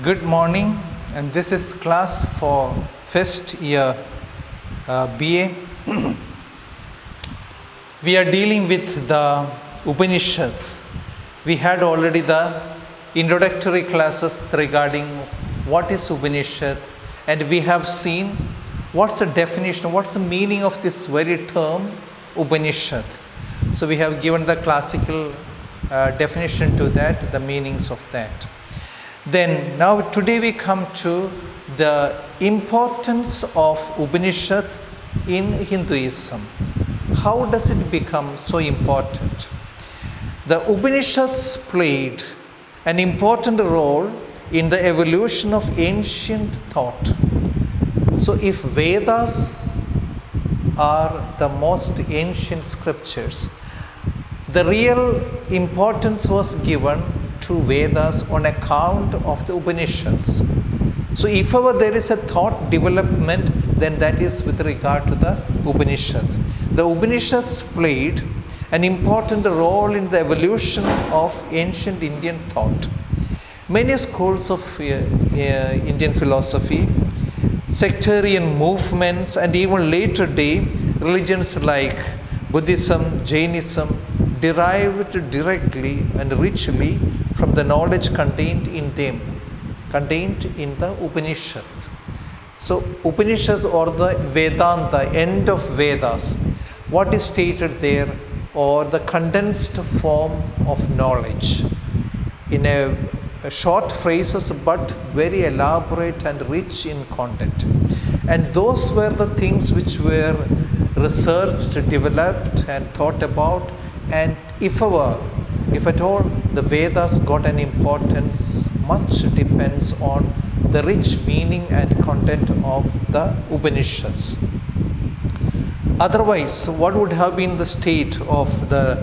Good morning, and this is class for first year BA. We are dealing with the Upanishads. We had already the introductory classes regarding what is Upanishad, and we have seen what's the definition, what's the meaning of this very term Upanishad. So we have given the classical definition to that, the meanings of that. Then now today we come to the importance of Upanishad in Hinduism. How does it become so important? The Upanishads played an important role in the evolution of ancient thought. So if Vedas are the most ancient scriptures, the real importance was given to Vedas on account of the Upanishads. So if ever there is a thought development, then that is with regard to the Upanishads. The Upanishads played an important role in the evolution of ancient Indian thought. Many schools of Indian philosophy, sectarian movements, and even later day religions like Buddhism, Jainism derived directly and richly from the knowledge contained in them, contained in the Upanishads. So Upanishads or the Vedanta, end of Vedas, what is stated there, or the condensed form of knowledge in a short phrases but very elaborate and rich in content. And those were the things which were researched, developed and thought about, and if at all the Vedas got an importance, much depends on the rich meaning and content of the Upanishads. Otherwise, what would have been the state of the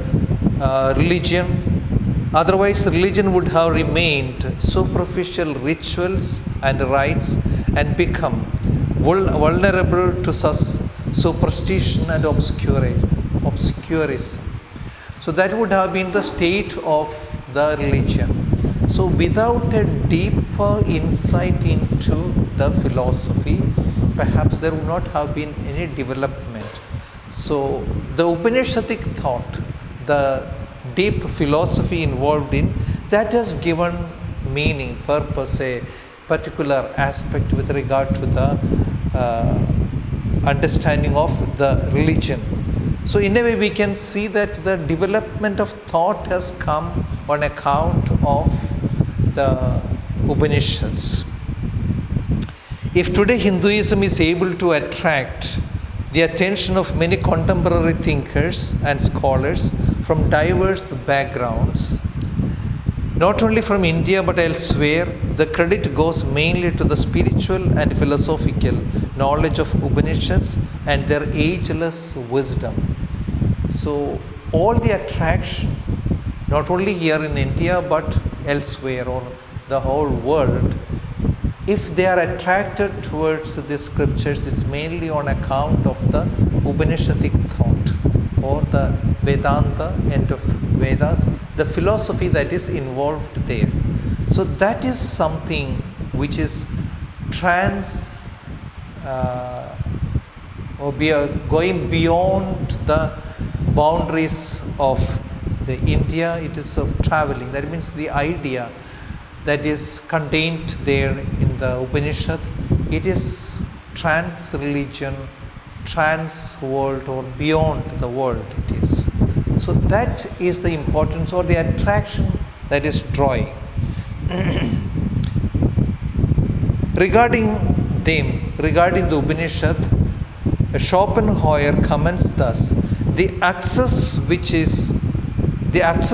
religion? Otherwise, religion would have remained superficial rituals and rites and become vulnerable to such superstition and obscurism. So that would have been the state of the religion. So without a deeper insight into the philosophy, perhaps there would not have been any development. So the Upanishadic thought, the deep philosophy involved in, that has given meaning, purpose, a particular aspect with regard to the understanding of the religion. So in a way we can see that the development of thought has come on account of the Upanishads. If today Hinduism is able to attract the attention of many contemporary thinkers and scholars from diverse backgrounds, not only from India but elsewhere, the credit goes mainly to the spiritual and philosophical knowledge of Upanishads and their ageless wisdom. So all the attraction, not only here in India but elsewhere or the whole world, if they are attracted towards the scriptures, it's mainly on account of the Upanishadic thought or the Vedanta, end of Vedas, the philosophy that is involved there. So that is something which is going beyond the boundaries of the India. It is of traveling. That means the idea that is contained there in the Upanishad, it is trans-religion, trans-world or beyond the world it is. So that is the importance or the attraction that is drawing. Regarding the Upanishad, Schopenhauer comments thus: the access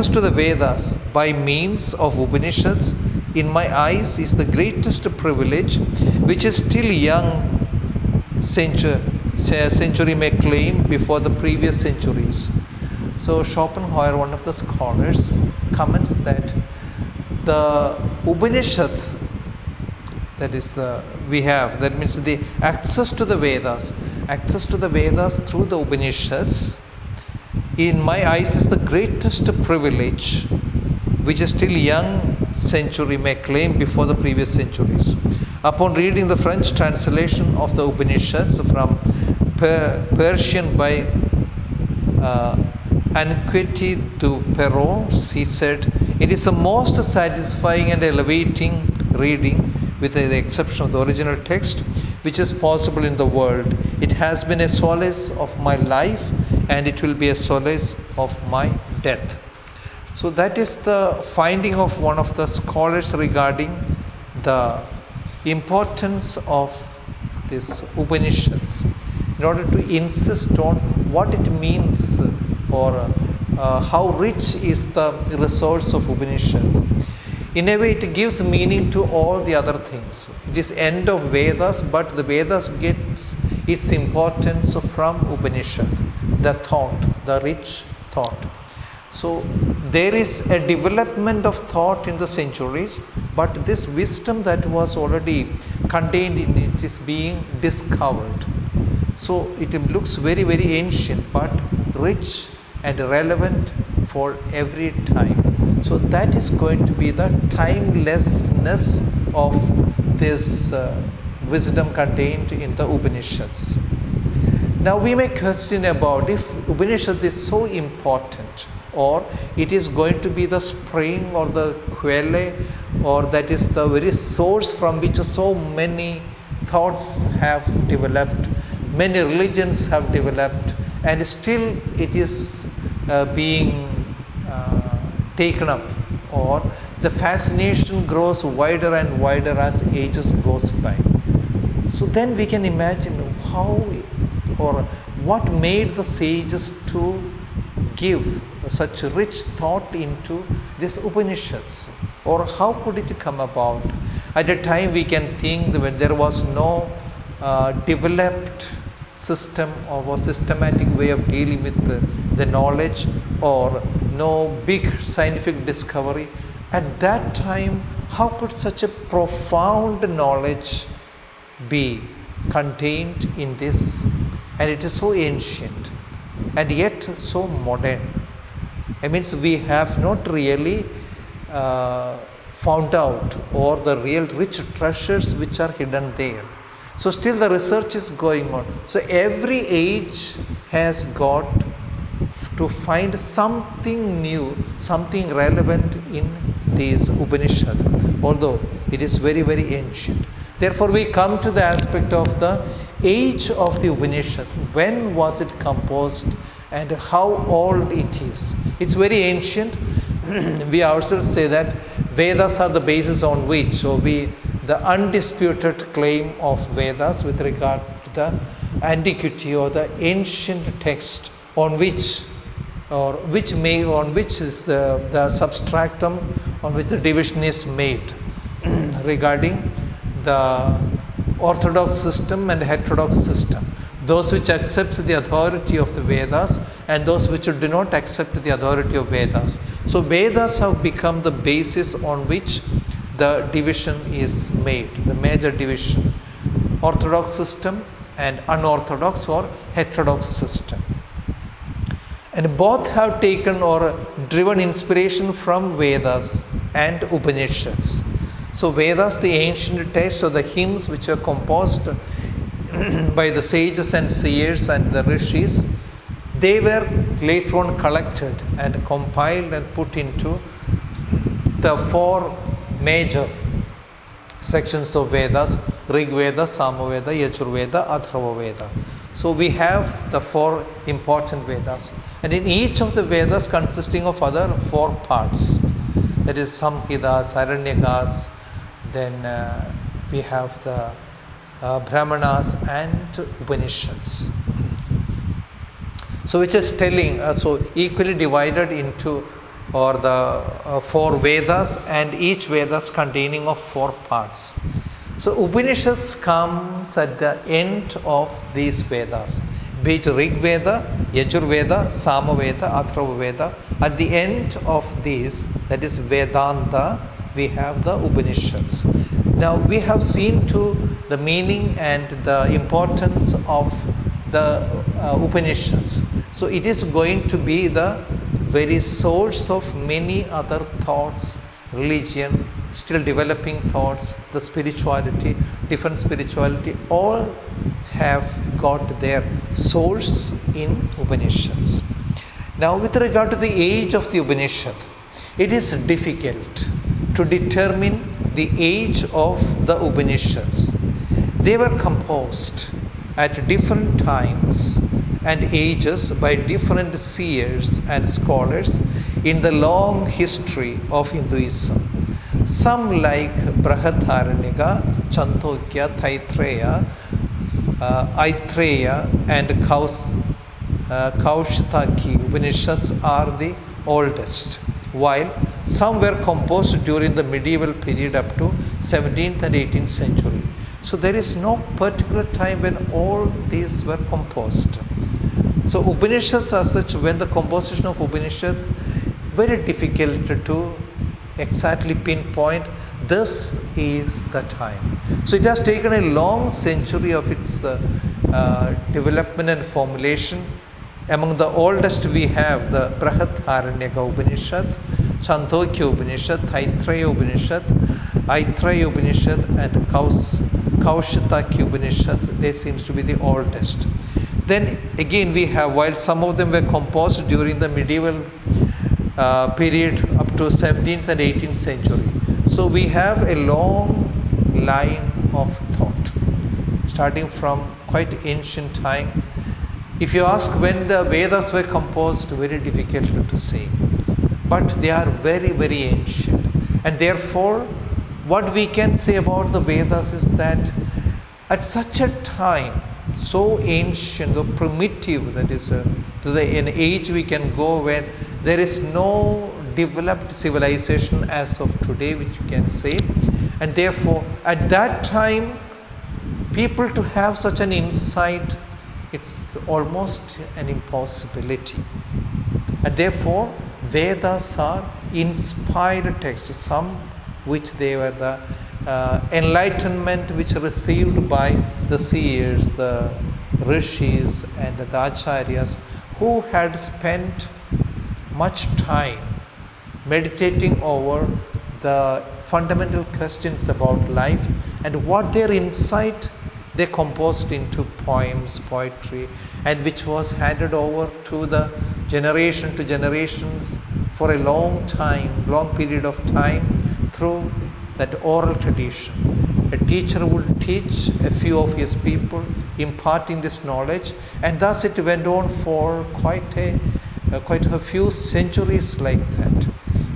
to the Vedas by means of Upanishads, in my eyes, is the greatest privilege which a still young century may claim before the previous centuries. So Schopenhauer, one of the scholars, comments that the Upanishad that means the access to the Vedas through the Upanishads, in my eyes, is the greatest privilege which a still young century may claim before the previous centuries. Upon reading the French translation of the Upanishads from Persian by Anquetil du Perron, he said, "It is the most satisfying and elevating reading, with the exception of the original text, which is possible in the world. It has been a solace of my life, and it will be a solace of my death." So that is the finding of one of the scholars regarding the importance of this Upanishads, in order to insist on what it means, or how rich is the resource of Upanishads. In a way, it gives meaning to all the other things. It is end of Vedas, but the Vedas gets its importance from Upanishad, the thought, the rich thought. So there is a development of thought in the centuries, but this wisdom that was already contained in it is being discovered. So it looks very, very ancient, but rich and relevant for every time. So that is going to be the timelessness of this wisdom contained in the Upanishads. Now we may question about if Upanishad is so important, or it is going to be the spring or the quelle, or that is the very source from which so many thoughts have developed, many religions have developed, and still it is being taken up, or the fascination grows wider and wider as ages goes by. So then we can imagine how or what made the sages to give such rich thought into this Upanishads, or how could it come about? At a time we can think that when there was no developed system or a systematic way of dealing with the knowledge, or no big scientific discovery, at that time how could such a profound knowledge be contained in this? And it is so ancient and yet so modern. I mean, we have not really found out or the real rich treasures which are hidden there. So still the research is going on. So every age has got to find something new, something relevant in these Upanishads, although it is very, very ancient. Therefore we come to the aspect of the age of the Upanishad. When was it composed and how old it is? It's very ancient. We ourselves say that Vedas are the basis on which, so the undisputed claim of Vedas with regard to the antiquity or the ancient text on which is the substratum on which the division is made regarding the orthodox system and heterodox system. Those which accept the authority of the Vedas and those which do not accept the authority of Vedas. So Vedas have become the basis on which the division is made, the major division, orthodox system and unorthodox or heterodox system. And both have taken or driven inspiration from Vedas and Upanishads. So Vedas, the ancient texts or the hymns which are composed by the sages and seers and the rishis, they were later on collected and compiled and put into the four major sections of Vedas: Rig Veda, Samaveda, Yajurveda, Atharva Veda. So we have the four important Vedas, and in each of the Vedas consisting of other four parts, that is Samhitas, Aranyakas, then we have the Brahmanas and Upanishads. So which is telling, so equally divided into or the four Vedas, and each Vedas containing of four parts. So Upanishads comes at the end of these Vedas, be it Rig Veda, Yajurveda, Samaveda, Atharva Veda. At the end of these, that is Vedanta, we have the Upanishads. Now we have seen to the meaning and the importance of the Upanishads. So it is going to be the very source of many other thoughts religion, still developing thoughts, the spirituality, different spirituality, all have got their source in Upanishads. Now, with regard to the age of the Upanishad, it is difficult to determine the age of the Upanishads. They were composed at different times and ages by different seers and scholars in the long history of Hinduism. Some like Brihadaranyaka, Chandogya, Taittiriya, Aitreya and Kaushitaki Upanishads are the oldest, while some were composed during the medieval period up to 17th and 18th century. So there is no particular time when all these were composed. So Upanishads as such, when the composition of Upanishad, very difficult to exactly pinpoint this is the time. So it has taken a long century of its development and formulation. Among the oldest we have the Brihadaranyaka Upanishad, Chandogya Upanishad, Taittiriya Upanishad, Aitreya Upanishad and Kaushitaki Upanishad. They seems to be the oldest. Then again we have, while some of them were composed during the medieval period up to 17th and 18th century. So we have a long line of thought starting from quite ancient time. If you ask when the Vedas were composed, very difficult to say. But they are very, very ancient. And therefore, what we can say about the Vedas is that at such a time, so ancient, so primitive, that is to an age we can go when there is no developed civilization as of today, which we can say. And therefore, at that time, people to have such an insight, it's almost an impossibility. And therefore, Vedas are inspired texts, some which they were the enlightenment which received by the seers, the rishis and the acharyas who had spent much time meditating over the fundamental questions about life, and what their insight they composed into poems, poetry, and which was handed over to the generation to generations for a long time, long period of time through that oral tradition. A teacher would teach a few of his people, imparting this knowledge, and thus it went on for quite a few centuries like that.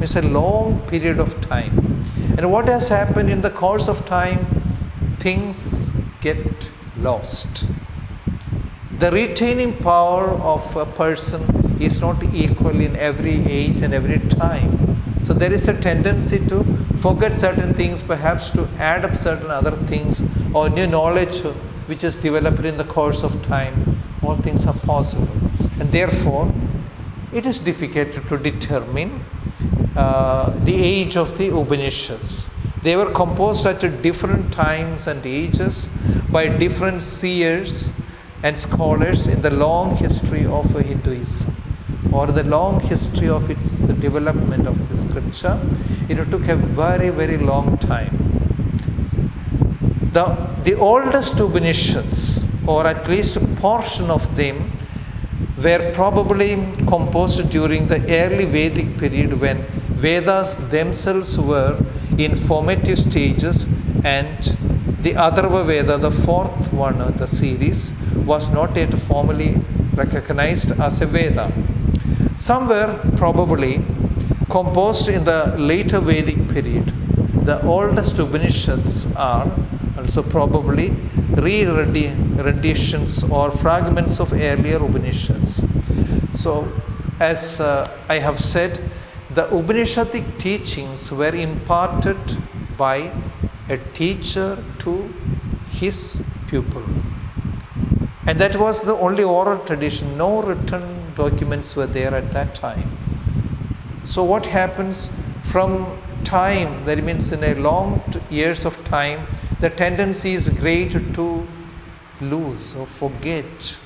It's a long period of time. And what has happened in the course of time, things get lost. The retaining power of a person is not equal in every age and every time. So there is a tendency to forget certain things, perhaps to add up certain other things or new knowledge which is developed in the course of time. All things are possible. And therefore, it is difficult to determine the age of the Upanishads. They were composed at different times and ages by different seers and scholars in the long history of Hinduism, or the long history of its development of the scripture. It took a very, very long time. The oldest Upanishads, or at least a portion of them, were probably composed during the early Vedic period when Vedas themselves were in formative stages, and the Atharva Veda, the fourth one of the series, was not yet formally recognized as a Veda. Some were probably composed in the later Vedic period. The oldest Upanishads are also probably re-renditions or fragments of earlier Upanishads. So, as I have said, the Upanishadic teachings were imparted by a teacher to his pupil. And that was the only oral tradition. No written documents were there at that time. So what happens from time, that means in a long years of time, the tendency is great to lose or forget.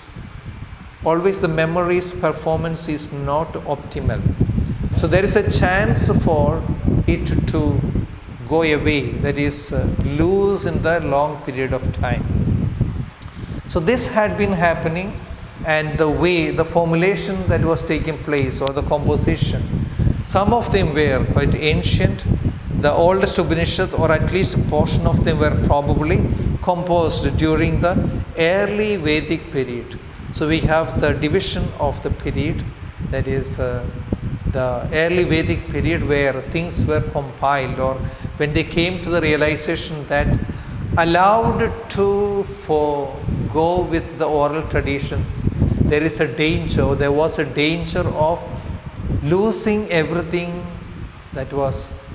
Always the memory's performance is not optimal. So there is a chance for it to go away, that is, lose in the long period of time. So this had been happening, and the way, the formulation that was taking place, or the composition, some of them were quite ancient. The oldest Upanishad, or at least a portion of them, were probably composed during the early Vedic period. So we have the division of the period, that is the early Vedic period, where things were compiled, or when they came to the realization that allowed to go with the oral tradition, there is a danger, there was a danger of losing everything that was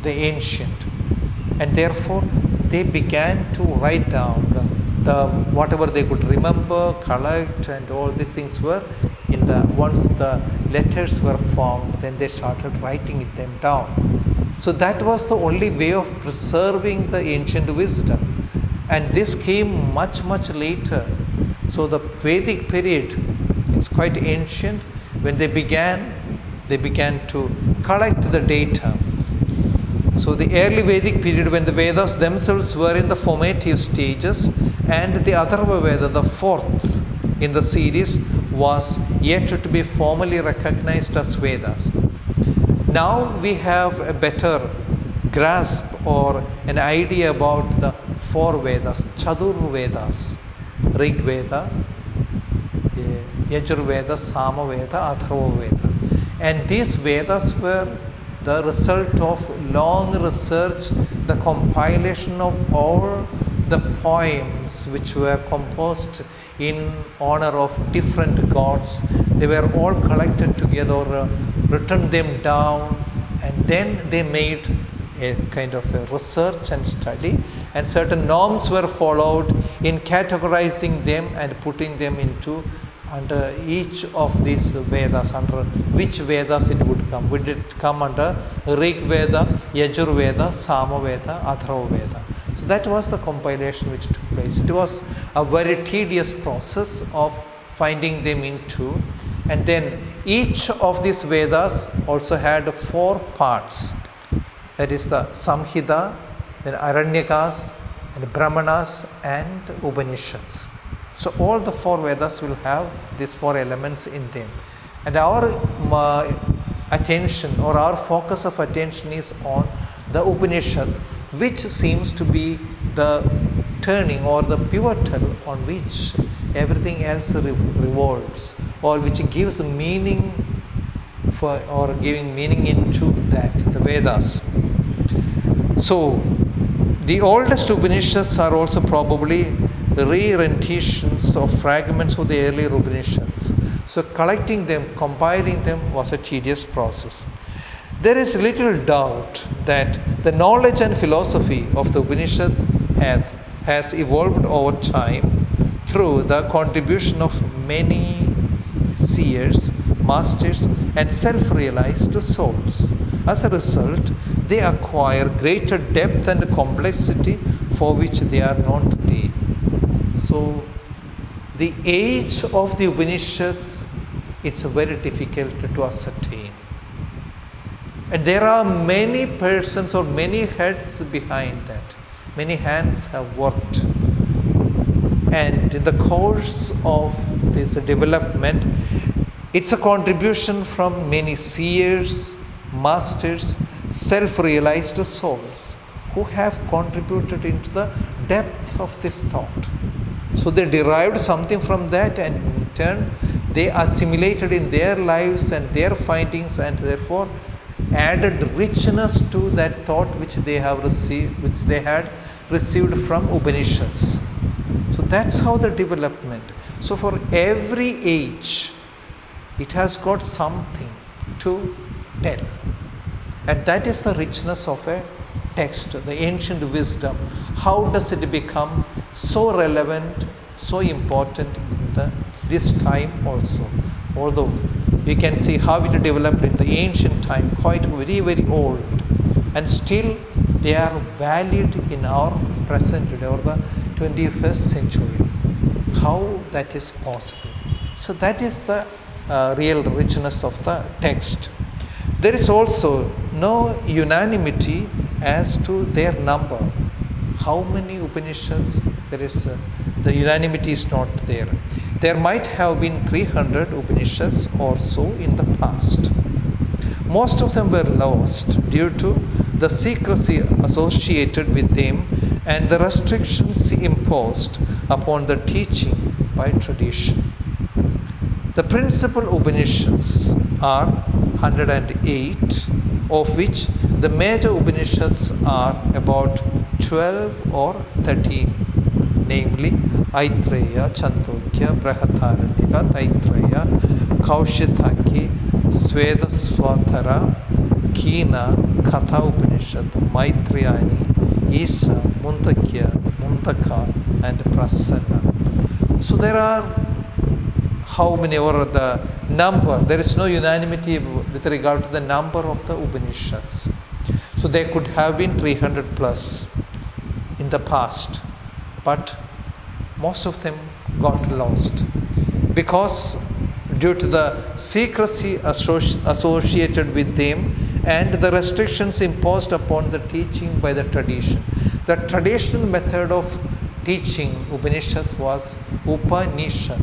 the ancient, and therefore they began to write down the whatever they could remember, collect, and all these things were in the, once the letters were formed, then they started writing them down. So that was the only way of preserving the ancient wisdom, and this came much later. So the Vedic period, it's quite ancient. When they began to collect the data. So the early Vedic period, when the Vedas themselves were in the formative stages, and the Atharva Veda, the fourth in the series, was yet to be formally recognized as Vedas. Now we have a better grasp or an idea about the four Vedas, Chatur Vedas, Rig Veda, Yajur Veda, Sama Veda, Atharva Veda. And these Vedas were the result of long research, the compilation of all the poems which were composed in honor of different gods. They were all collected together, written them down, and then they made a kind of a research and study, and certain norms were followed in categorizing them and putting them into under each of these Vedas, under which Vedas it would come. Would it come under Rig Veda, Yajur Veda, Sama Veda, Atharva Veda? So that was the compilation which took place. It was a very tedious process of finding them into, and then each of these Vedas also had four parts. That is the Samhita, then Aranyakas, and Brahmanas, and Upanishads. So all the four Vedas will have these four elements in them. And our attention, or our focus of attention, is on the Upanishad, which seems to be the turning or the pivotal on which everything else revolves, or which gives meaning for, or giving meaning into that, the Vedas. So the oldest Upanishads are also probably re-renditions of fragments of the earlier Upanishads. So collecting them, compiling them was a tedious process. There is little doubt that the knowledge and philosophy of the Upanishads has evolved over time through the contribution of many seers, masters, and self-realized souls. As a result, they acquire greater depth and complexity for which they are known today. So the age of the Upanishads, it's very difficult to ascertain. And there are many persons or many heads behind that. Many hands have worked. And in the course of this development, it's a contribution from many seers, masters, self-realized souls who have contributed into the depth of this thought. So they derived something from that, and in turn they assimilated in their lives and their findings, and therefore added richness to that thought which they have received, which they had received from Upanishads. So that's how the development. So for every age, it has got something to tell, and that is the richness of a text, the ancient wisdom. How does it become so relevant, so important in this time also? Although we can see how it developed in the ancient time, quite very old, and still they are valid in our present day, or the 21st century. How that is possible? So that is the real richness of the text. There is also no unanimity as to their number. How many Upanishads there is? The unanimity is not there. There might have been 300 Upanishads or so in the past. Most of them were lost due to the secrecy associated with them and the restrictions imposed upon the teaching by tradition. The principal Upanishads are 108, of which the major Upanishads are about 12 or 13, namely Aitreya, Chandogya, Brihadaranyaka, Taittiriya, Kaushitaki, Svedaswatara, Kina, Katha Upanishad, Maitrayani, Isa, Mundakya, Mundaka, and Prasanna. So there are how many or the number, there is no unanimity with regard to the number of the Upanishads. So there could have been 300 plus in the past, but most of them got lost because due to the secrecy associated with them and the restrictions imposed upon the teaching by the tradition. The traditional method of teaching Upanishads was Upanishad.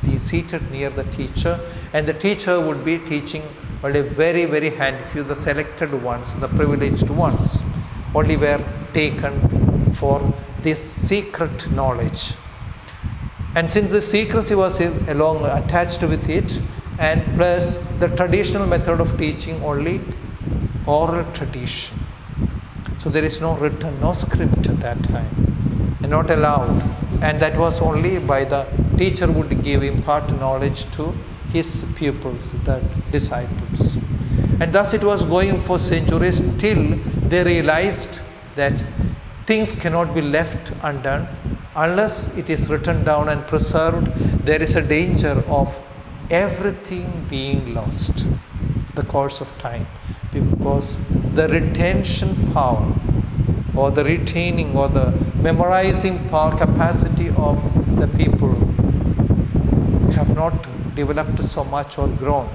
Be seated near the teacher, and the teacher would be teaching only very, very handful, the selected ones, the privileged ones, only were taken for this secret knowledge. And since the secrecy was along attached with it, and plus the traditional method of teaching only oral tradition. So there is no written, no script at that time, and not allowed. And that was only by the teacher would impart knowledge to his pupils, the disciples. And thus it was going for centuries till they realized that things cannot be left undone. Unless it is written down and preserved, there is a danger of everything being lost the course of time, because the retention power or the retaining or the memorizing power capacity of the people have not developed so much or grown.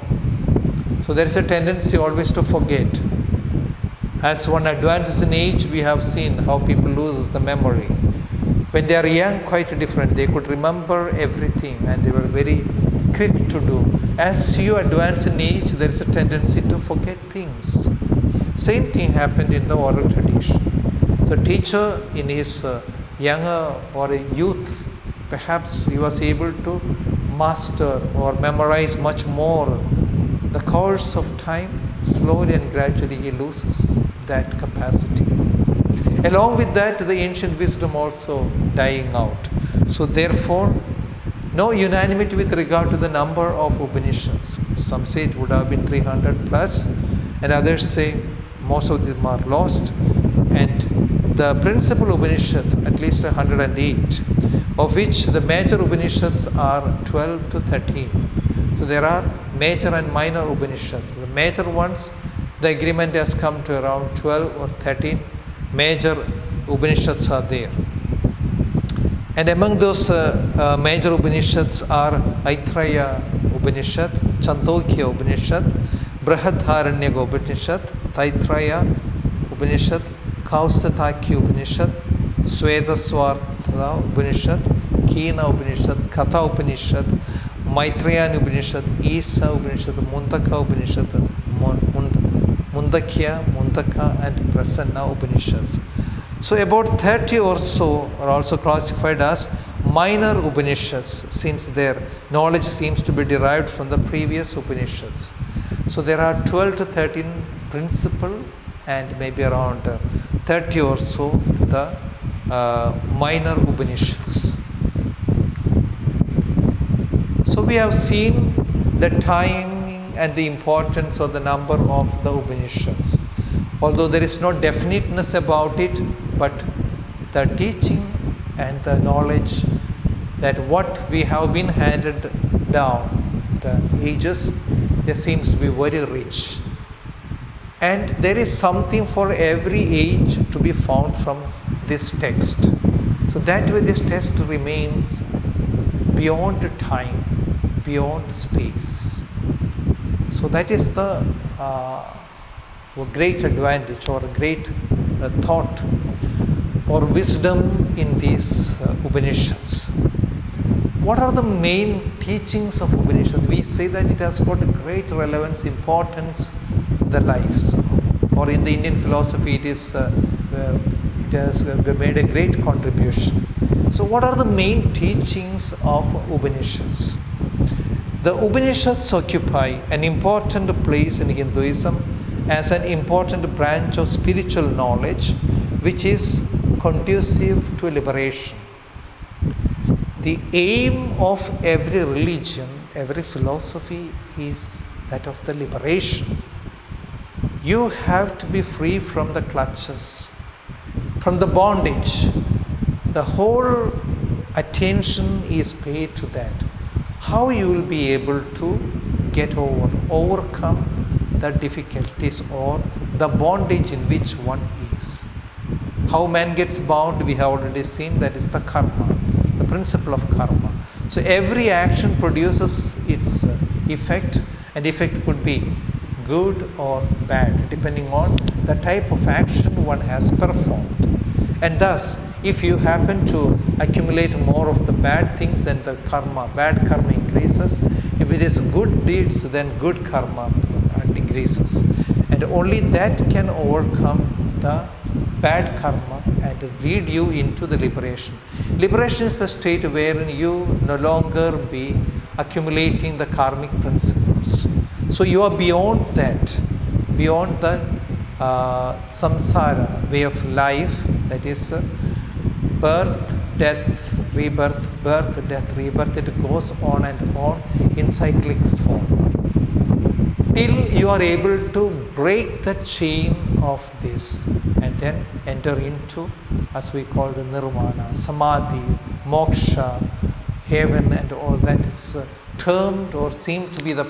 So there is a tendency always to forget. As one advances in age, we have seen how people lose the memory. When they are young, quite different. They could remember everything and they were very quick to do. As you advance in age, there is a tendency to forget things. Same thing happened in the oral tradition. So teacher in his younger or youth, perhaps he was able to master or memorize much more. The course of time, slowly and gradually he loses that capacity. Along with that, the ancient wisdom also dying out. So therefore, no unanimity with regard to the number of Upanishads. Some say it would have been 300 plus, and others say most of them are lost. And the principal Upanishad, at least 108, of which the major Upanishads are 12 to 13. So there are major and minor Upanishads. The major ones, the agreement has come to around 12 or 13 major Upanishads are there. And among those major Upanishads are Aitreya Upanishad, Chandogya Upanishad, Brihadaranyaka Upanishad, Taittiriya Upanishad, Kaushitaki Upanishad, Svedaswatara Upanishad, Kina Upanishad, Katha Upanishad, Maitrayani Upanishad, Isa Upanishad, Mundaka Upanishad, Mundakya, Mundaka, and Prasanna Upanishads. So about 30 or so are also classified as minor Upanishads, since their knowledge seems to be derived from the previous Upanishads. So there are 12 to 13 principal and maybe around 30 or so the minor Upanishads. So we have seen the timing and the importance of the number of the Upanishads. Although there is no definiteness about it, but the teaching and the knowledge that what we have been handed down the ages, there seems to be very rich. And there is something for every age to be found from this text. So that way this text remains beyond time, beyond space. So that is the a great advantage or a great thought or wisdom in these Upanishads. What are the main teachings of Upanishad? We say that it has got a great relevance, importance in the lives. Or in the Indian philosophy, it has made a great contribution. So what are the main teachings of Upanishads? The Upanishads occupy an important place in Hinduism as an important branch of spiritual knowledge which is conducive to liberation. The aim of every religion, every philosophy is that of the liberation. You have to be free from the clutches, from the bondage. The whole attention is paid to that. How you will be able to overcome the difficulties or the bondage in which one is. How man gets bound, we have already seen, that is the karma, the principle of karma. So every action produces its effect, and effect could be good or bad depending on the type of action one has performed. And thus, if you happen to accumulate more of the bad things, then the bad karma increases. If it is good deeds, then good karma increases. And only that can overcome the bad karma and lead you into the liberation. Liberation is a state wherein you no longer be accumulating the karmic principles. So you are beyond that, beyond the samsara way of life, that is birth, death, rebirth, birth, death, rebirth. It goes on and on in cyclic form till you are able to break the chain of this and then enter into, as we call the nirvana, samadhi, moksha, heaven, and all that is termed or seemed to be the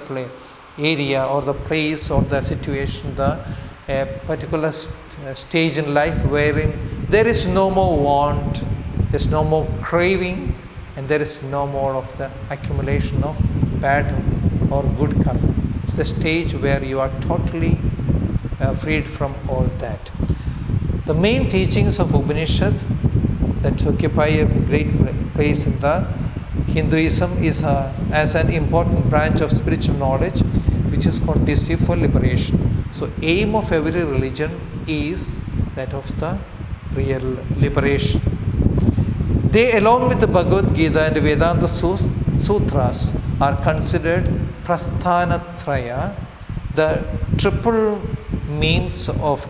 area or the place or the situation, the particular stage in life wherein there is no more want, there is no more craving, and there is no more of the accumulation of bad or good karma. It's a stage where you are totally freed from all that. The main teachings of Upanishads that occupy a great place in the Hinduism is as an important branch of spiritual knowledge which is conducive for liberation. So aim of every religion is that of the real liberation. They, along with the Bhagavad Gita and Vedanta Sutras, are considered Prasthanatraya, the triple means of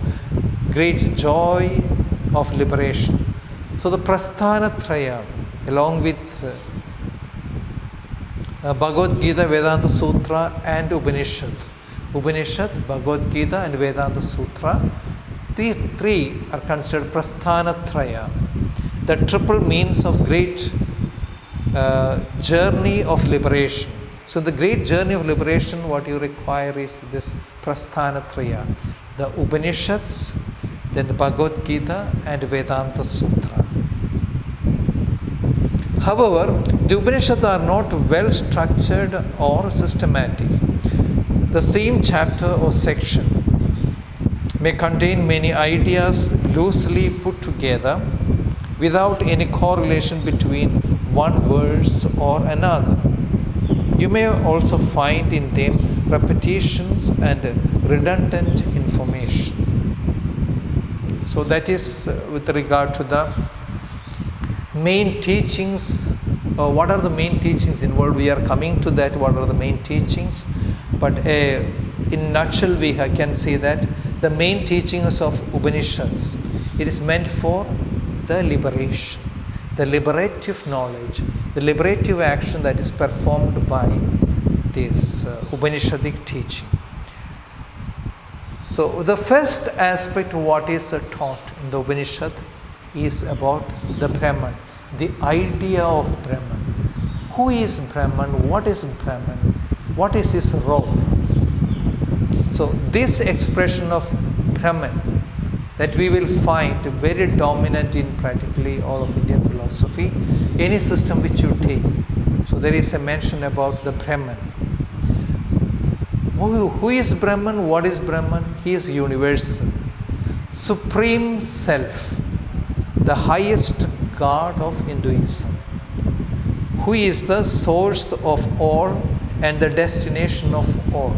great joy of liberation. So the Prasthanatraya, along with Bhagavad Gita, Vedanta Sutra and Upanishad, Bhagavad Gita and Vedanta Sutra, these three are considered Prasthanatraya, the triple means of great journey of liberation. So the great journey of liberation, what you require is this Prasthanatraya, the Upanishads, then the Bhagavad Gita and Vedanta Sutra. However, the Upanishads are not well structured or systematic. The same chapter or section may contain many ideas loosely put together without any correlation between one verse or another. You may also find in them repetitions and redundant information. So that is with regard to the main teachings. What are the main teachings involved? We are coming to that. What are the main teachings? But in nutshell, we can say that the main teachings of Upanishads, it is meant for the liberation, the liberative knowledge, the liberative action that is performed by this Upanishadic teaching. So the first aspect what is taught in the Upanishad is about the Brahman, the idea of Brahman. Who is Brahman? What is Brahman? What is his role? So this expression of Brahman that we will find very dominant in practically all of Indian philosophy, any system which you take. So there is a mention about the Brahman. Who is Brahman? What is Brahman? He is universal, supreme self, the highest God of Hinduism, who is the source of all and the destination of all.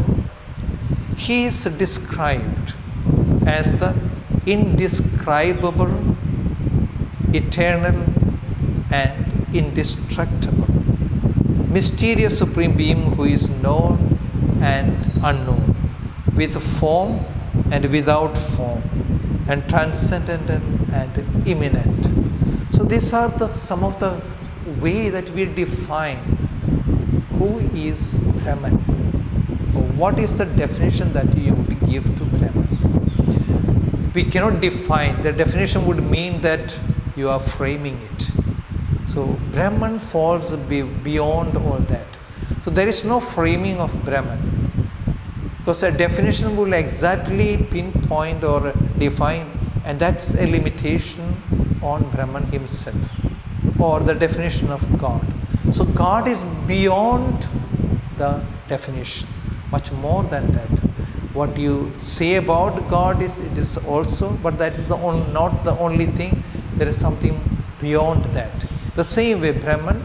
He is described as the indescribable, eternal, and indestructible, mysterious supreme being who is known and unknown, with form and without form, and transcendent and immanent. So these are some of the way that we define who is Brahman. What is the definition that you would give to Brahman? We cannot define. The definition would mean that you are framing it. So Brahman falls beyond all that. So there is no framing of Brahman, because a definition will exactly pinpoint or define, and that's a limitation on Brahman himself or the definition of God. So God is beyond the definition, much more than that. What you say about God it is also, but that is not the only thing. There is something beyond that. The same way Brahman,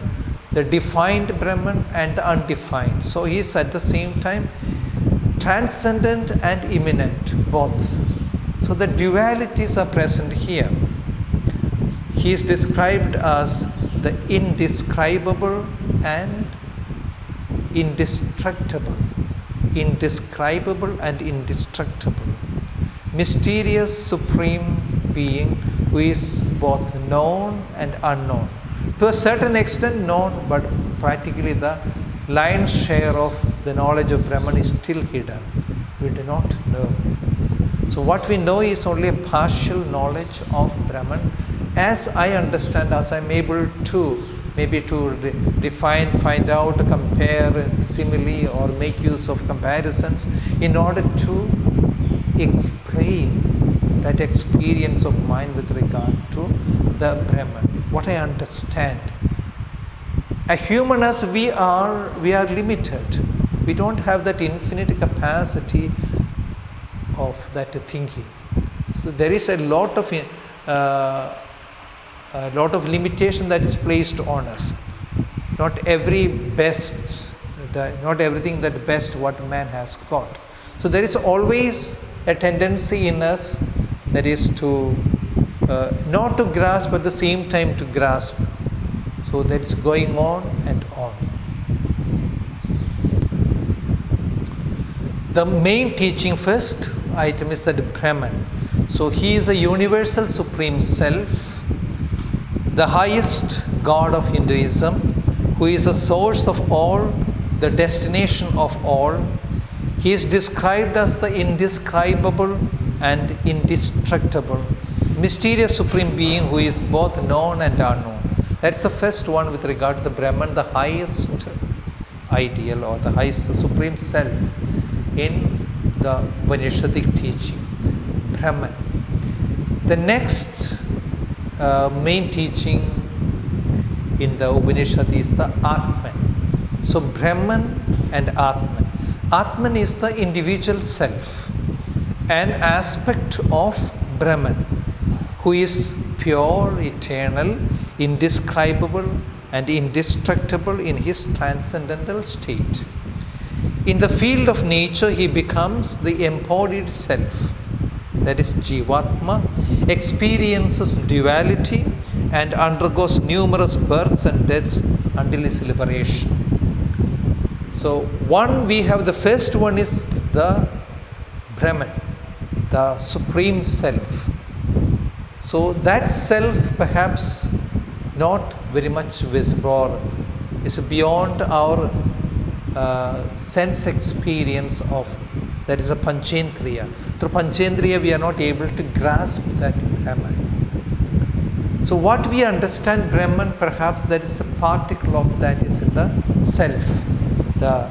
the defined Brahman and the undefined. So he is at the same time transcendent and immanent, both. So the dualities are present here. He is described as the indescribable and indestructible. Indescribable and indestructible. Mysterious supreme being who is both known and unknown. To a certain extent known, but practically the lion's share of the knowledge of Brahman is still hidden. We do not know. So what we know is only a partial knowledge of Brahman. As I understand, as I am able to maybe to define, find out, compare, simile, or make use of comparisons in order to explain that experience of mine with regard to the Brahman. What I understand. A human as we are limited. We don't have that infinite capacity of that thinking. So there is a lot of limitation that is placed on us. Not everything that best what man has got. So there is always a tendency in us that is to not to grasp, but at the same time to grasp. So that's going on and on. The main teaching first item is that Brahman. So he is a universal supreme self, the highest God of Hinduism, who is the source of all, the destination of all. He is described as the indescribable and indestructible, mysterious supreme being who is both known and unknown. That's the first one with regard to the Brahman, the highest ideal or the highest supreme self in the Upanishadic teaching, Brahman. The next main teaching in the Upanishad is the Atman. So Brahman and Atman. Atman is the individual self, an aspect of Brahman, who is pure, eternal, indescribable, and indestructible in his transcendental state. In the field of nature, he becomes the embodied self, that is Jivatma, experiences duality and undergoes numerous births and deaths until his liberation. So we have the first one is the Brahman, the supreme self. So that self perhaps not very much visible or is beyond our sense experience of, that is a Panchendriya. Through Panchendriya we are not able to grasp that Brahman. So what we understand Brahman, perhaps that is a particle of that is in the self, the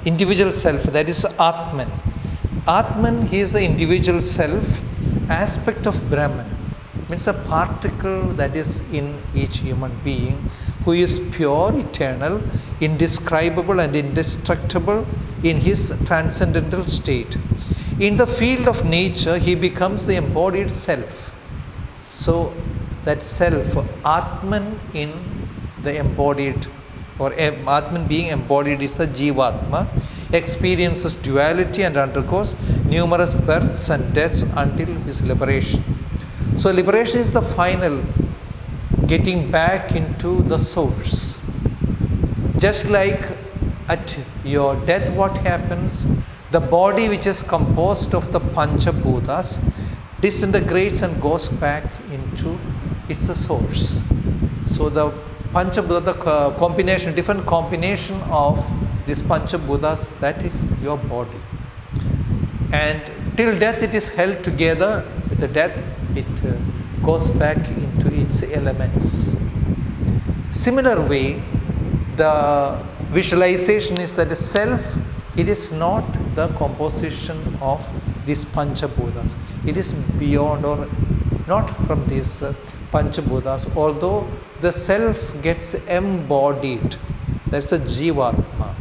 individual self, that is Atman. Atman, he is the individual self, aspect of Brahman, means a particle that is in each human being, who is pure, eternal, indescribable, and indestructible in his transcendental state. In the field of nature, he becomes the embodied self. So, that self, Atman in the embodied, or Atman being embodied is the Jivatma, experiences duality and undergoes numerous births and deaths until his liberation. So, liberation is the final getting back into the source. Just like at your death, what happens? The body, which is composed of the Panchabhutas, disintegrates and goes back into its source. So the Panchabhuta, the combination, different combination of these Panchabhutas, that is your body. And till death it is held together. With the death it goes back into its elements. Similar way, the visualization is that the self, it is not the composition of these Panchabhutas. It is beyond or not from these Panchabhutas, although the self gets embodied. That's a Jivatma.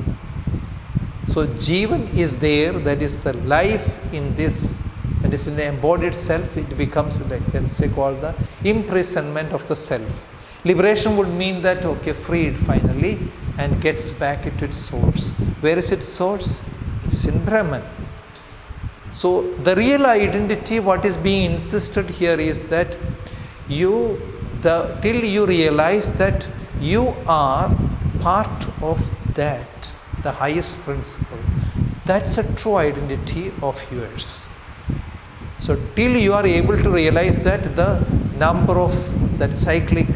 So Jivan is there, that is the life in this, and is in the embodied self. It becomes, like, let's say, called the imprisonment of the self. Liberation would mean that, okay, freed finally and gets back into its source. Where is its source? It is in Brahman. So the real identity, what is being insisted here is that till you realize that you are part of that, the highest principle, that's a true identity of yours. So till you are able to realize that, the number of that cyclic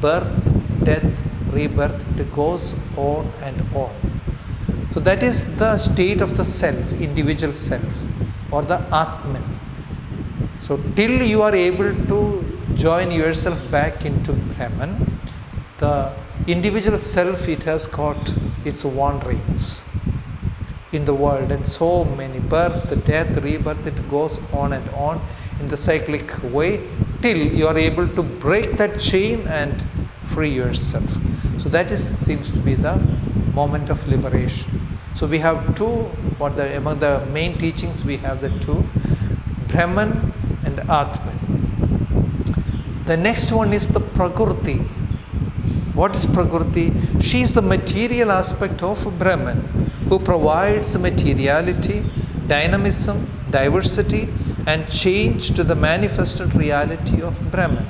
birth, death, rebirth, it goes on and on. So that is the state of the self, individual self, or the Atman. So till you are able to join yourself back into Brahman, the individual self, it has got its wanderings in the world, and so many birth, death, rebirth, it goes on and on in the cyclic way till you are able to break that chain and free yourself. So that seems to be the moment of liberation. So we have two, among the main teachings we have the two, Brahman and Atman. The next one is the Prakriti. What is Prakriti? She is the material aspect of Brahman, who provides materiality, dynamism, diversity, and change to the manifested reality of Brahman.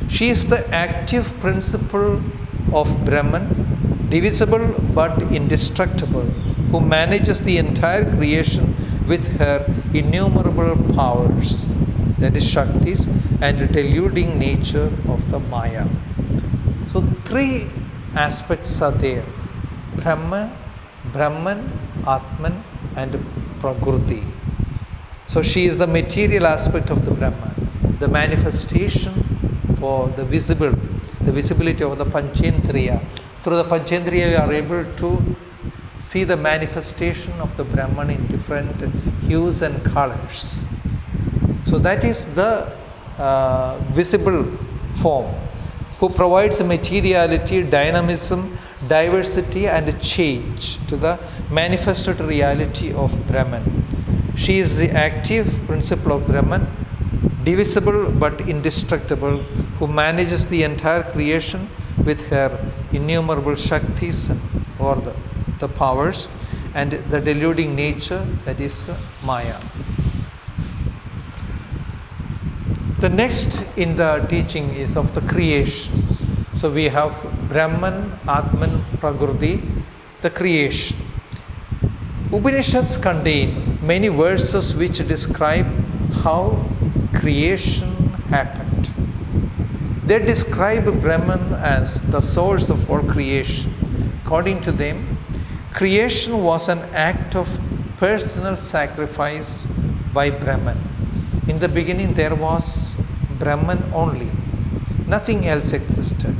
She is the active principle of Brahman, divisible but indestructible, who manages the entire creation with her innumerable powers, that is Shaktis, and the deluding nature of the Maya. So three aspects are there: Brahman, Atman, and Prakriti. So she is the material aspect of the Brahman, the manifestation for the visibility of the Panchendriya. Through the Panchendriya we are able to see the manifestation of the Brahman in different hues and colors. So that is the visible form, who provides materiality, dynamism, diversity, and change to the manifested reality of Brahman. She is the active principle of Brahman, divisible but indestructible, who manages the entire creation with her innumerable Shaktis, or the powers, and the deluding nature, that is Maya. The next in the teaching is of the creation. So we have Brahman, Atman, Prakriti, the creation. Upanishads contain many verses which describe how creation happened. They describe Brahman as the source of all creation. According to them, creation was an act of personal sacrifice by Brahman. In the beginning there was Brahman only, nothing else existed.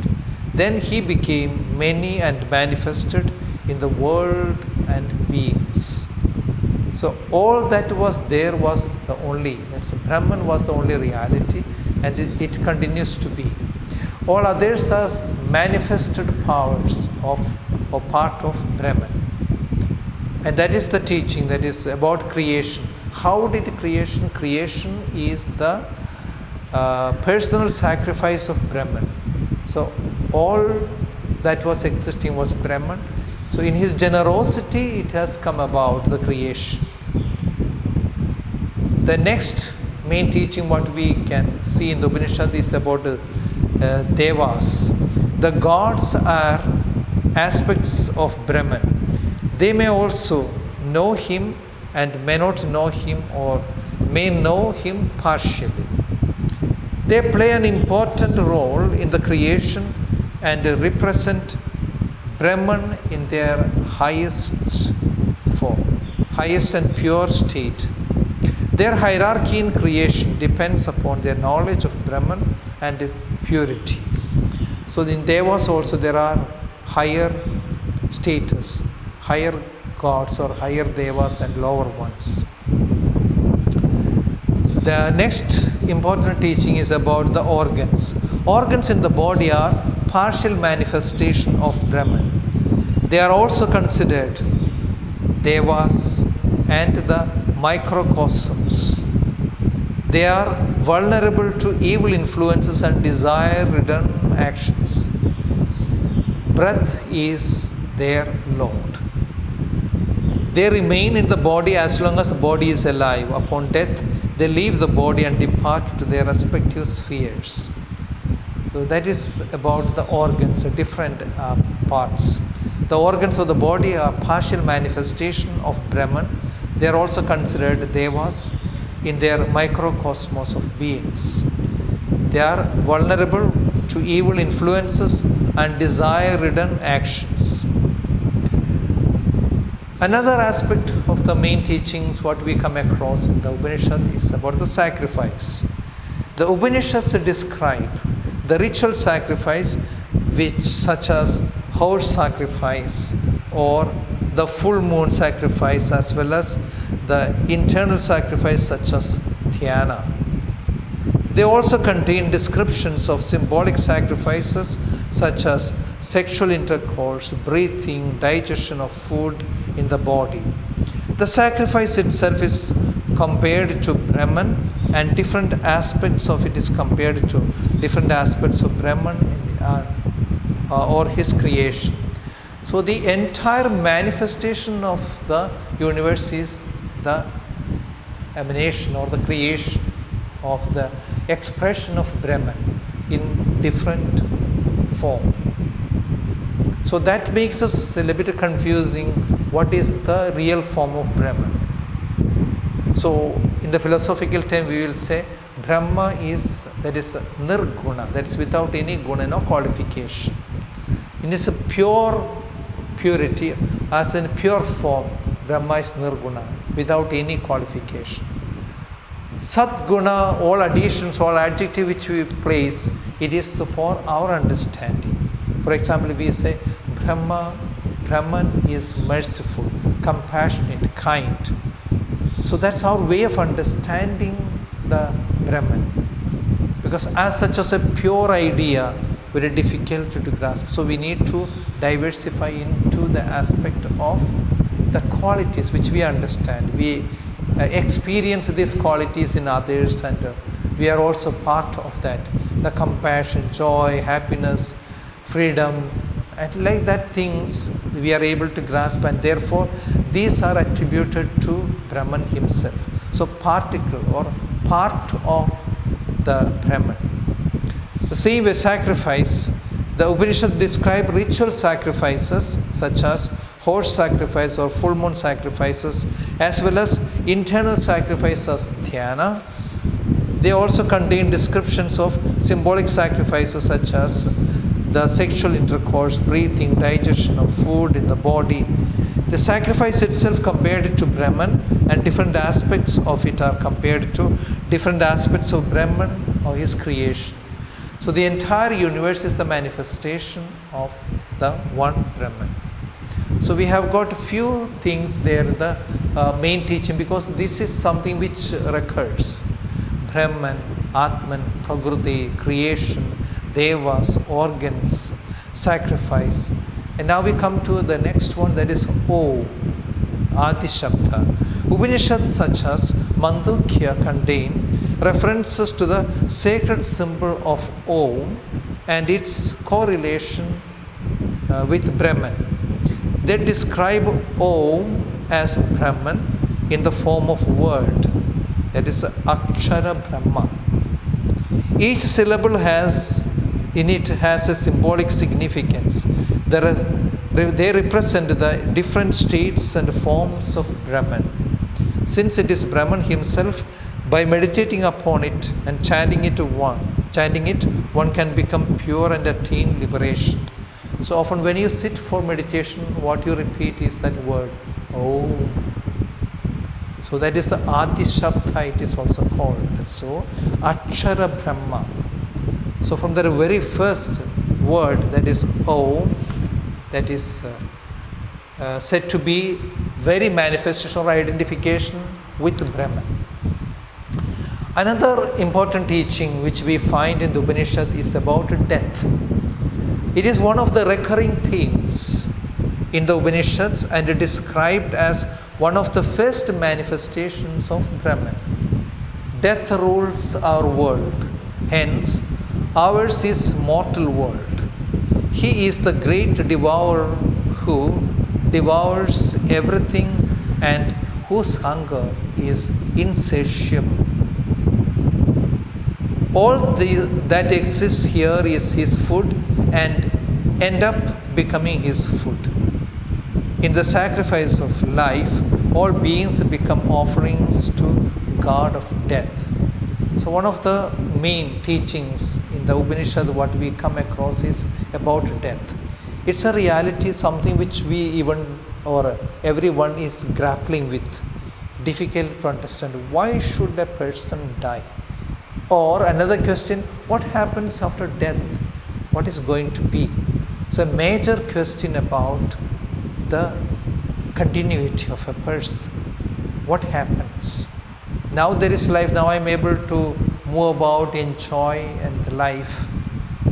Then he became many and manifested in the world and beings. So all that was there was the only, that's Brahman was the only reality, and it continues to be. All others are manifested powers of or part of Brahman. And that is the teaching that is about creation. How did creation? Creation is the personal sacrifice of Brahman. So all that was existing was Brahman. So in his generosity it has come about the creation. The next main teaching what we can see in the Upanishad is about Devas. The gods are aspects of Brahman. They may also know him and may not know him, or may know him partially. They play an important role in the creation and represent Brahman in their highest form, highest and pure state. Their hierarchy in creation depends upon their knowledge of Brahman and purity. So in Devas also there are higher status, higher gods or higher Devas and lower ones. The next important teaching is about the organs. Organs in the body are partial manifestation of Brahman. They are also considered Devas and the microcosms. They are vulnerable to evil influences and desire-ridden actions. Breath is their Lord. They remain in the body as long as the body is alive. Upon death, they leave the body and depart to their respective spheres. So that is about the organs, different parts. The organs of the body are partial manifestation of Brahman. They are also considered Devas in their microcosmos of beings. They are vulnerable to evil influences and desire-ridden actions. Another aspect of the main teachings what we come across in the Upanishad is about the sacrifice. The Upanishads describe the ritual sacrifice which such as horse sacrifice or the full moon sacrifice, as well as the internal sacrifice such as dhyana. They also contain descriptions of symbolic sacrifices such as sexual intercourse, breathing, digestion of food in the body. The sacrifice itself is compared to Brahman, and different aspects of it is compared to different aspects of Brahman or his creation. So the entire manifestation of the universe is the emanation or the creation of the expression of Brahman in different form. So that makes us a little bit confusing. What is the real form of Brahman? So in the philosophical term we will say Brahma is, that is nirguna, that is without any guna, no qualification. In its pure purity, as in pure form, Brahma is nirguna, without any qualification. Satguna, all additions, all adjectives which we place, it is for our understanding. For example, we say Brahman is merciful, compassionate, kind. So that's our way of understanding the Brahman. Because as such as a pure idea, very difficult to grasp. So we need to diversify into the aspect of the qualities which we understand. We experience these qualities in others, and we are also part of that. The compassion, joy, happiness, freedom, and like that things we are able to grasp, and therefore these are attributed to Brahman himself. So particle or part of the Brahman. The same way sacrifice, the Upanishad describe ritual sacrifices such as horse sacrifice or full moon sacrifices, as well as internal sacrifices dhyana. They also contain descriptions of symbolic sacrifices such as the sexual intercourse, breathing, digestion of food in the body. The sacrifice itself compared to Brahman, and different aspects of it are compared to different aspects of Brahman or his creation. So the entire universe is the manifestation of the one Brahman. So we have got a few things there in the main teaching, because this is something which recurs. Brahman, Atman, Prakriti, creation, devas, organs, sacrifice. And now we come to the next one, that is Om, Adi Shabda. Upanishads such as Mandukya contain references to the sacred symbol of Om and its correlation with Brahman. They describe Om as Brahman in the form of word, that is Akshara Brahma. Each syllable has a symbolic significance. They represent the different states and forms of Brahman. Since it is Brahman himself, by meditating upon it and chanting it, one can become pure and attain liberation. So often when you sit for meditation, what you repeat is that word, Om. So that is the Adi Shabda, it is also called. So Akshara Brahma. So from the very first word, that is Om, that is said to be very manifestation or identification with Brahman. Another important teaching which we find in the Upanishad is about death. It is one of the recurring themes in the Upanishads and it is described as one of the first manifestations of Brahman. Death rules our world, hence ours is mortal world. He is the great devourer who devours everything and whose hunger is insatiable. All that exists here is his food and end up becoming his food. In the sacrifice of life, all beings become offerings to God of death. So one of the main teachings in the Upanishad what we come across is about death. It's a reality, something which we even or everyone is grappling with. Difficult to understand. Why should a person die? Or another question, what happens after death? What is going to be? So a major question about the continuity of a person. What happens? Now there is life, now I am able to move about, enjoy and life.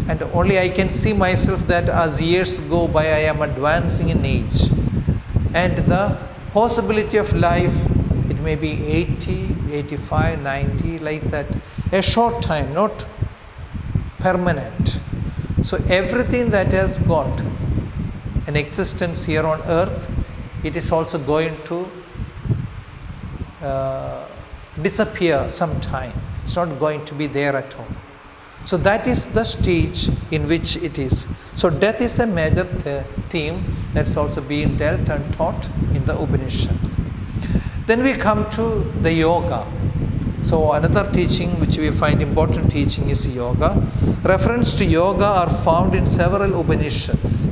And only I can see myself that as years go by, I am advancing in age. And the possibility of life, it may be 80, 85, 90, like that. A short time, not permanent. So everything that has got an existence here on earth, it is also going to disappear sometime. It's not going to be there at all. So that is the stage in which it is. So death is a major theme that's also being dealt and taught in the Upanishads. Then we come to the yoga. So another teaching which we find important teaching is yoga. Reference to yoga are found in several Upanishads.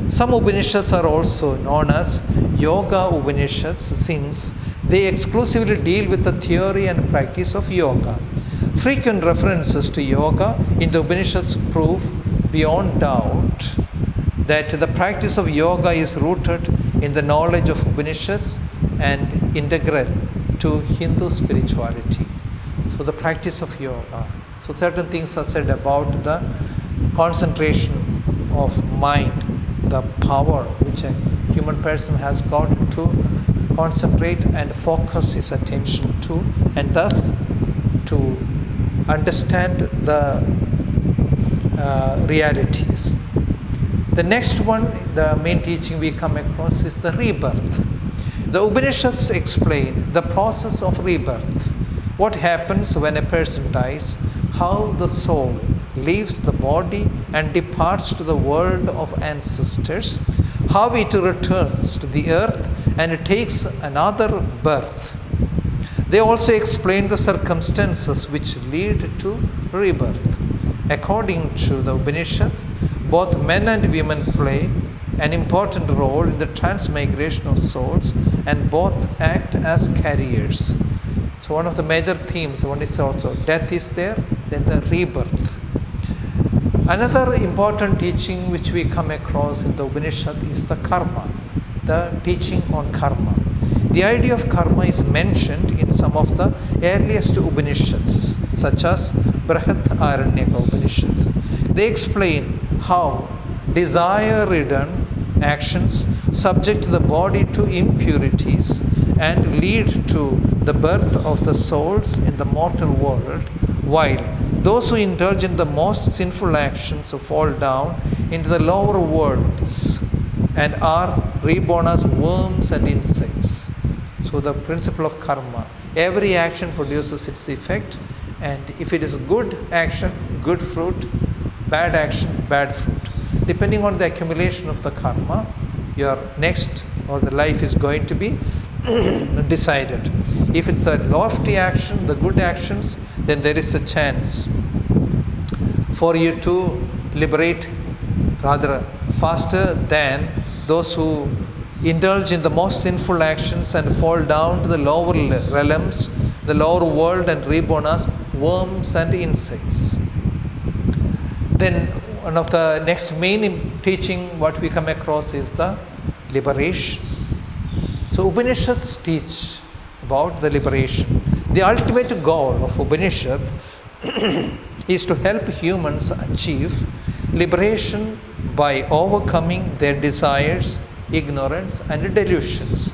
Some Upanishads are also known as Yoga Upanishads since they exclusively deal with the theory and practice of yoga. Frequent references to yoga in the Upanishads prove beyond doubt that the practice of yoga is rooted in the knowledge of Upanishads and integral to Hindu spirituality. So the practice of yoga. So certain things are said about the concentration of mind, the power which a human person has got to concentrate and focus his attention to, and thus to understand the realities. The next one, the main teaching we come across is the rebirth. The Upanishads explain the process of rebirth. What happens when a person dies, how the soul leaves the body and departs to the world of ancestors, how it returns to the earth and it takes another birth. They also explain the circumstances which lead to rebirth. According to the Upanishads, both men and women play an important role in the transmigration of souls and both act as carriers. So one of the major themes, one is also death is there, then the rebirth. Another important teaching which we come across in the Upanishad is the karma, the teaching on karma. The idea of karma is mentioned in some of the earliest Upanishads, such as Brihadaranyaka Upanishad. They explain how desire-ridden actions subject the body to impurities and lead to the birth of the souls in the mortal world, while those who indulge in the most sinful actions fall down into the lower worlds and are reborn as worms and insects. So the principle of karma, every action produces its effect, and if it is good action, good fruit, bad action, bad fruit. Depending on the accumulation of the karma, your next or the life is going to be decided. If it's a lofty action, the good actions, then there is a chance for you to liberate rather faster than those who indulge in the most sinful actions and fall down to the lower realms, the lower world, and reborn as worms and insects. Then one of the next main teaching what we come across is the liberation. So Upanishads teach about the liberation. The ultimate goal of Upanishad is to help humans achieve liberation by overcoming their desires, ignorance, and delusions.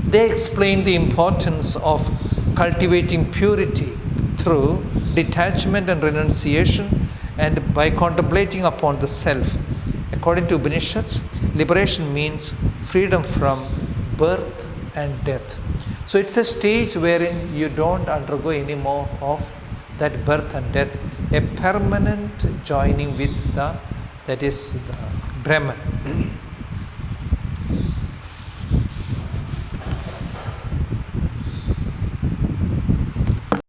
They explain the importance of cultivating purity through detachment and renunciation and by contemplating upon the self. According to Upanishads, liberation means freedom from birth and death. So it's a stage wherein you don't undergo any more of that birth and death, a permanent joining with that is the Brahman.